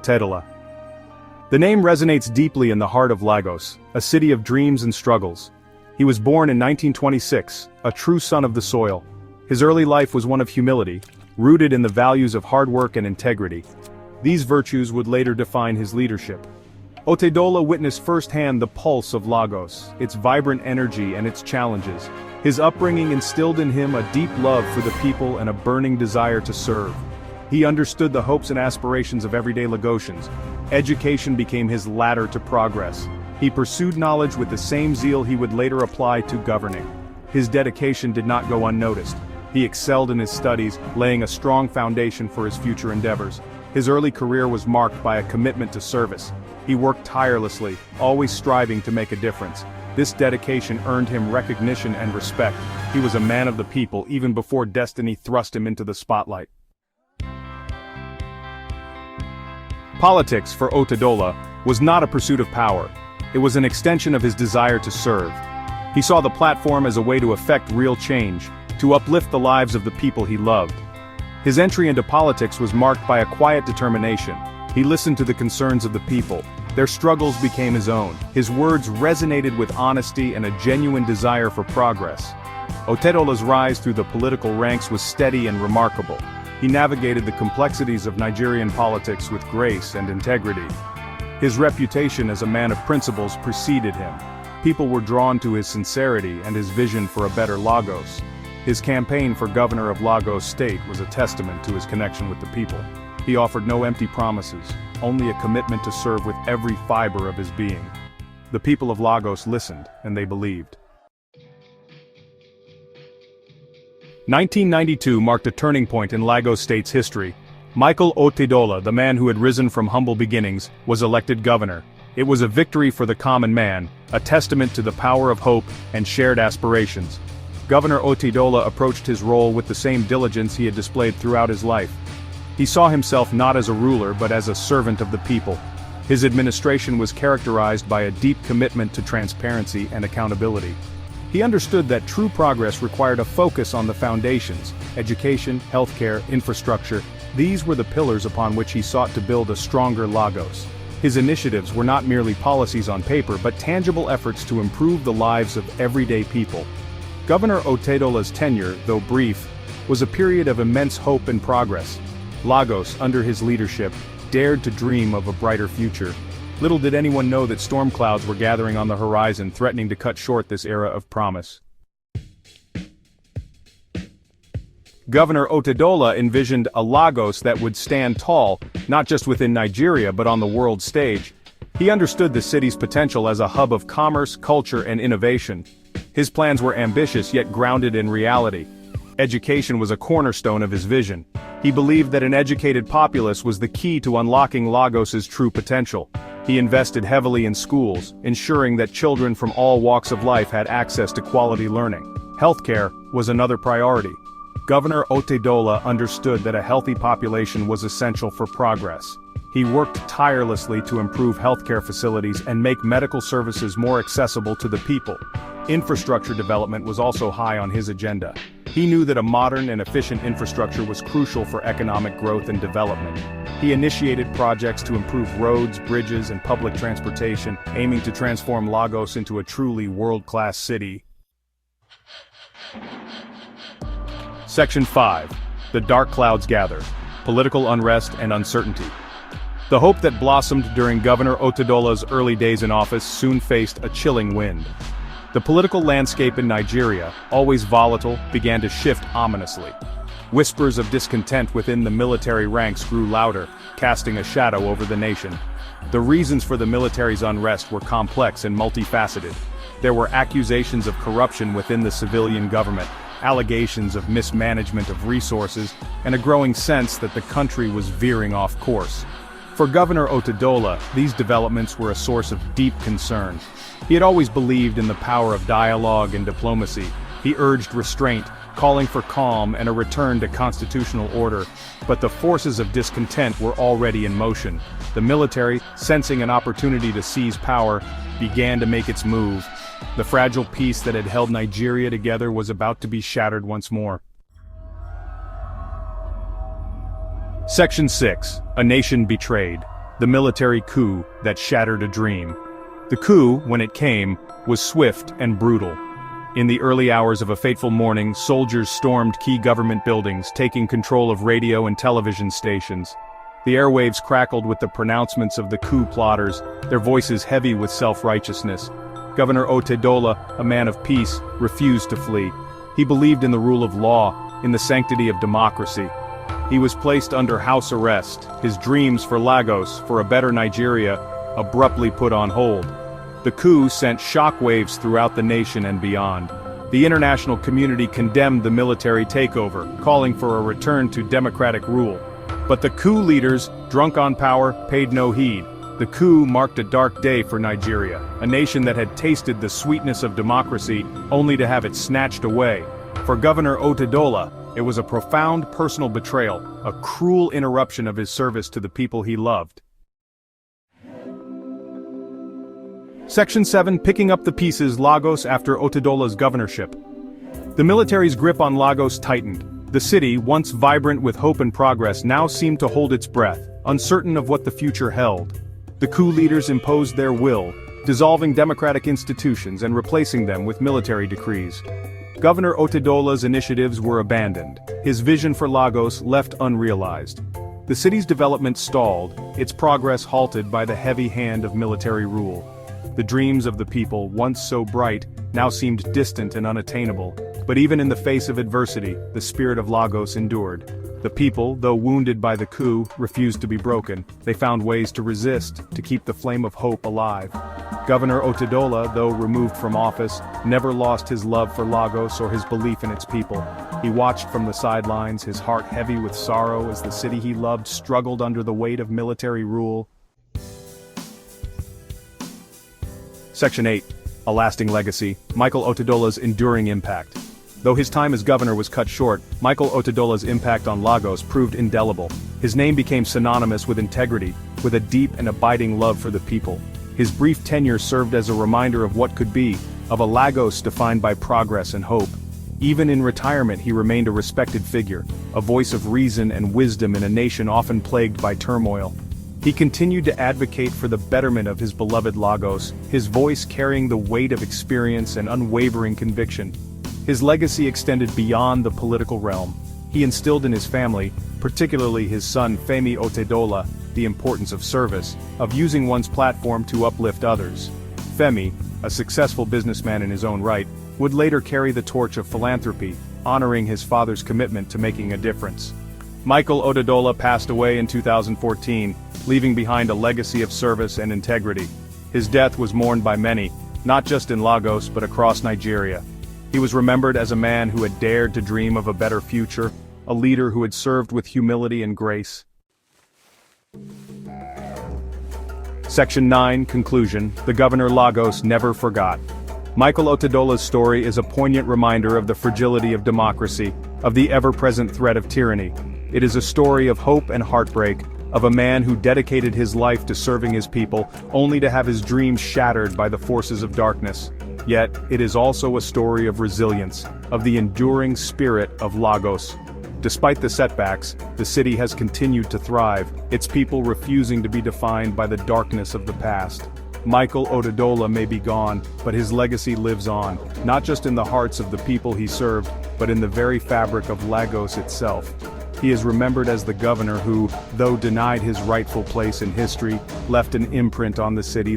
Otedola. The name resonates deeply in the heart of Lagos, a city of dreams and struggles. He was born in 1926, a true son of the soil. His early life was one of humility, rooted in the values of hard work and integrity. These virtues would later define his leadership. Otedola witnessed firsthand the pulse of Lagos, its vibrant energy and its challenges. His upbringing instilled in him a deep love for the people and a burning desire to serve. He understood the hopes and aspirations of everyday Lagosians. Education became his ladder to progress. He pursued knowledge with the same zeal he would later apply to governing. His dedication did not go unnoticed. He excelled in his studies, laying a strong foundation for his future endeavors. His early career was marked by a commitment to service. He worked tirelessly, always striving to make a difference. This dedication earned him recognition and respect. He was a man of the people even before destiny thrust him into the spotlight. Politics for Otedola was not a pursuit of power. It was an extension of his desire to serve. He saw the platform as a way to effect real change, to uplift the lives of the people he loved. His entry into politics was marked by a quiet determination. He listened to the concerns of the people. Their struggles became his own. His words resonated with honesty and a genuine desire for progress. Otedola's rise through the political ranks was steady and remarkable. He navigated the complexities of Nigerian politics with grace and integrity. His reputation as a man of principles preceded him. People were drawn to his sincerity and his vision for a better Lagos. His campaign for governor of Lagos State was a testament to his connection with the people. He offered no empty promises, only a commitment to serve with every fiber of his being. The people of Lagos listened, and they believed. 1992 marked a turning point in Lagos State's history. Michael Otedola, the man who had risen from humble beginnings, was elected governor. It was a victory for the common man, a testament to the power of hope and shared aspirations. Governor Otedola approached his role with the same diligence he had displayed throughout his life. He saw himself not as a ruler but as a servant of the people. His administration was characterized by a deep commitment to transparency and accountability. He understood that true progress required a focus on the foundations: education, healthcare, infrastructure. These were the pillars upon which he sought to build a stronger Lagos. His initiatives were not merely policies on paper but tangible efforts to improve the lives of everyday people. Governor Otedola's tenure, though brief, was a period of immense hope and progress. Lagos, under his leadership, dared to dream of a brighter future. Little did anyone know that storm clouds were gathering on the horizon, threatening to cut short this era of promise. Governor Otedola envisioned a Lagos that would stand tall, not just within Nigeria but on the world stage. He understood the city's potential as a hub of commerce, culture, and innovation. His plans were ambitious yet grounded in reality. Education was a cornerstone of his vision. He believed that an educated populace was the key to unlocking Lagos's true potential. He invested heavily in schools, ensuring that children from all walks of life had access to quality learning. Healthcare was another priority. Governor Otedola understood that a healthy population was essential for progress. He worked tirelessly to improve healthcare facilities and make medical services more accessible to the people. Infrastructure development was also high on his agenda. He knew that a modern and efficient infrastructure was crucial for economic growth and development. He initiated projects to improve roads, bridges, and public transportation, aiming to transform Lagos into a truly world-class city. Section 5. The dark clouds gather. Political unrest and uncertainty. The hope that blossomed during Governor Otedola's early days in office soon faced a chilling wind. The political landscape in Nigeria, always volatile, began to shift ominously. Whispers of discontent within the military ranks grew louder, casting a shadow over the nation. The reasons for the military's unrest were complex and multifaceted. There were accusations of corruption within the civilian government, allegations of mismanagement of resources, and a growing sense that the country was veering off course. For Governor Otedola, these developments were a source of deep concern. He had always believed in the power of dialogue and diplomacy. He urged restraint, calling for calm and a return to constitutional order. But the forces of discontent were already in motion. The military, sensing an opportunity to seize power, began to make its move. The fragile peace that had held Nigeria together was about to be shattered once more. Section 6. A Nation Betrayed. the military coup that shattered a dream. The coup, when it came, was swift and brutal. In the early hours of a fateful morning, soldiers stormed key government buildings, taking control of radio and television stations. The airwaves crackled with the pronouncements of the coup plotters, their voices heavy with self-righteousness. Governor Otedola, a man of peace, refused to flee. He believed in the rule of law, in the sanctity of democracy. He was placed under house arrest, his dreams for Lagos, for a better Nigeria, abruptly put on hold. The coup sent shockwaves throughout the nation and beyond. The international community condemned the military takeover, calling for a return to democratic rule. But the coup leaders, drunk on power, paid no heed. The coup marked a dark day for Nigeria, a nation that had tasted the sweetness of democracy, only to have it snatched away. For Governor Otedola, it was a profound personal betrayal, a cruel interruption of his service to the people he loved. Section 7. Picking up the pieces. Lagos after Otedola's governorship. The military's grip on Lagos tightened. The city, once vibrant with hope and progress, now seemed to hold its breath, uncertain of what the future held. The coup leaders imposed their will, dissolving democratic institutions and replacing them with military decrees. Governor Otedola's initiatives were abandoned, his vision for Lagos left unrealized. The city's development stalled, its progress halted by the heavy hand of military rule. The dreams of the people, once so bright, now seemed distant and unattainable. But even in the face of adversity, the spirit of Lagos endured. The people, though wounded by the coup, refused to be broken. They found ways to resist, to keep the flame of hope alive. Governor Otedola, though removed from office, never lost his love for Lagos or his belief in its people. He watched from the sidelines, his heart heavy with sorrow as the city he loved struggled under the weight of military rule. Section 8. A lasting legacy. Michael Otedola's enduring impact. Though his time as governor was cut short, Michael Otedola's impact on Lagos proved indelible. His name became synonymous with integrity, with a deep and abiding love for the people. His brief tenure served as a reminder of what could be, of a Lagos defined by progress and hope. Even in retirement he remained a respected figure, a voice of reason and wisdom in a nation often plagued by turmoil. He continued to advocate for the betterment of his beloved Lagos, his voice carrying the weight of experience and unwavering conviction. His legacy extended beyond the political realm. He instilled in his family, particularly his son Femi Otedola, the importance of service, of using one's platform to uplift others. Femi, a successful businessman in his own right, would later carry the torch of philanthropy, honoring his father's commitment to making a difference. Michael Otedola passed away in 2014, leaving behind a legacy of service and integrity. His death was mourned by many, not just in Lagos but across Nigeria. He was remembered as a man who had dared to dream of a better future, a leader who had served with humility and grace. Section 9. Conclusion. The Governor Lagos never forgot. Michael Otedola's story is a poignant reminder of the fragility of democracy, of the ever-present threat of tyranny. It is a story of hope and heartbreak, of a man who dedicated his life to serving his people, only to have his dreams shattered by the forces of darkness. Yet, it is also a story of resilience, of the enduring spirit of Lagos. Despite the setbacks, the city has continued to thrive, its people refusing to be defined by the darkness of the past. Michael Otedola may be gone, but his legacy lives on, not just in the hearts of the people he served, but in the very fabric of Lagos itself. He is remembered as the governor who, though denied his rightful place in history, left an imprint on the city